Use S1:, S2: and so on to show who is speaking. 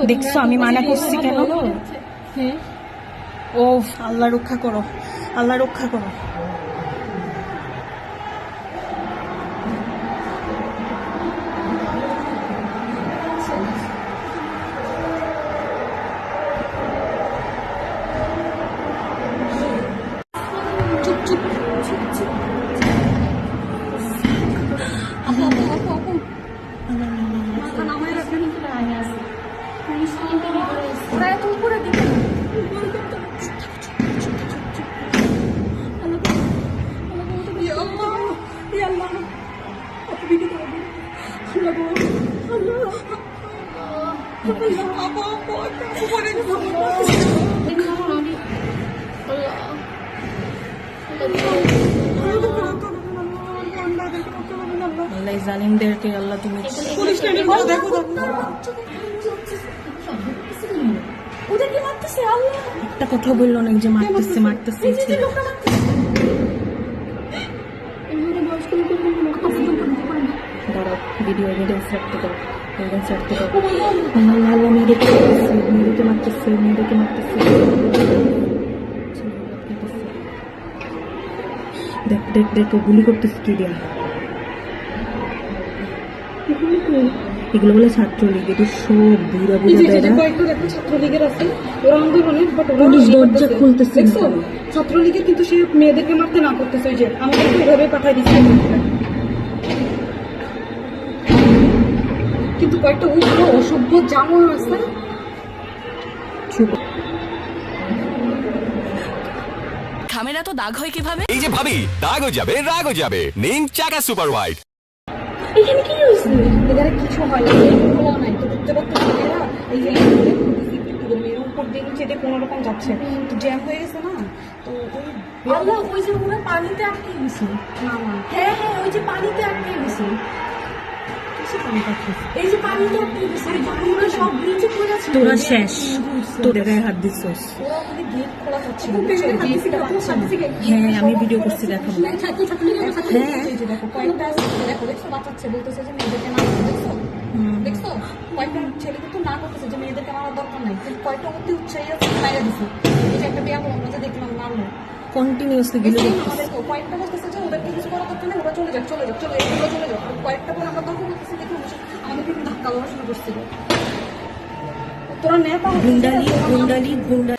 S1: দেখছো আমি মানা করছি কেন? ও আল্লাহ রক্ষা করো, আল্লাহ রক্ষা করো। চুপ চুপ চুপ চুপ। জালিমদেরকে আল্লাহ তুমি একটা কথা বললো না যে মারতেছে মারতেছে। দাঁড়াও ভিডিও ভিডিও ছাড়তে দাও, ভিডিও ছাড়তে দাও। আল্লাহ মেয়েদেরকে মারতেছে, মেয়েদেরকে মারতেছে। দেখ দেখ দেখ গুলি করতেছে কি দিয়া। এগুলো বলে ছাত্রলীগ, এটি সব বুড়া বুড়া ছাত্রলীগের আছে ওরা আন্দোলনে, বাট পুলিশ দরজা খুলতেছে। ছাত্রলীগের কিন্তু সে মেয়েদেরকে মারতে না করতেছে, ওই যে আমাদেরকে এভাবে পাঠাই দিচ্ছে। কিন্তু কয়েকটা উগ্র অসভ্য জামল আছে।
S2: খামেরা তো দাগ হয় কিভাবে?
S3: এই যে ভাবি দাগও যাবে রাগও যাবে, নিন চাকা সুপার হোয়াইট।
S1: এখানে কি হয়েছে?
S2: এখানে কিছু হয় না, নাই তো দেখতে পাচ্ছ মেয়েরা এই যে মেয়ের উপর দিয়ে নিচে দিয়ে কোনো রকম যাচ্ছে, তো জ্যাম হয়ে গেছে না। তো ওই
S1: আল্লাহ ওই যে ওরা পানিতে আটকে গেছে। হ্যাঁ হ্যাঁ ওই যে পানিতে আটকে গেছে। এই যে পানিতে আটকে গেছে, ওরা সব নিচে পড়ে আছে। তোরা শেষ, তোদের গায়ে হাত দিচ্ছিস।
S2: ওরা আমাদের গেট খোলা হচ্ছে।
S1: হ্যাঁ আমি ভিডিও করছি, দেখো। হ্যাঁ
S2: দেখো কয়েকটা দেখো দেখছো বাঁচাচ্ছে, বলতেছে যে মেয়েদেরকে না দেখছো দেখছো কয়েকটা ছেলে কিন্তু না করতেছে যে মেয়েদেরকে মারার দরকার নাই, কিন্তু কয়েকটা অতি উৎসাহী আছে বাইরে দিচ্ছে। এই যে একটা বিয়া আমরা যে দেখলাম মারলো
S1: কন্টিনিউসলি ভিডিও
S2: আমাদের কয়েকটা বলতেছে যে ওদেরকে কিছু করা দরকার নেই, ওরা চলে যাক চলে যাক চলে এগুলো চলে যাক। কয়েকটা পরে আমরা তখন বলতেছি দেখুন আমাদেরকে কিন্তু ধাক্কা দেওয়া শুরু করছিল। তোরা নেতা
S1: গুন্ডালি গুন্ডালি গুন্ডালি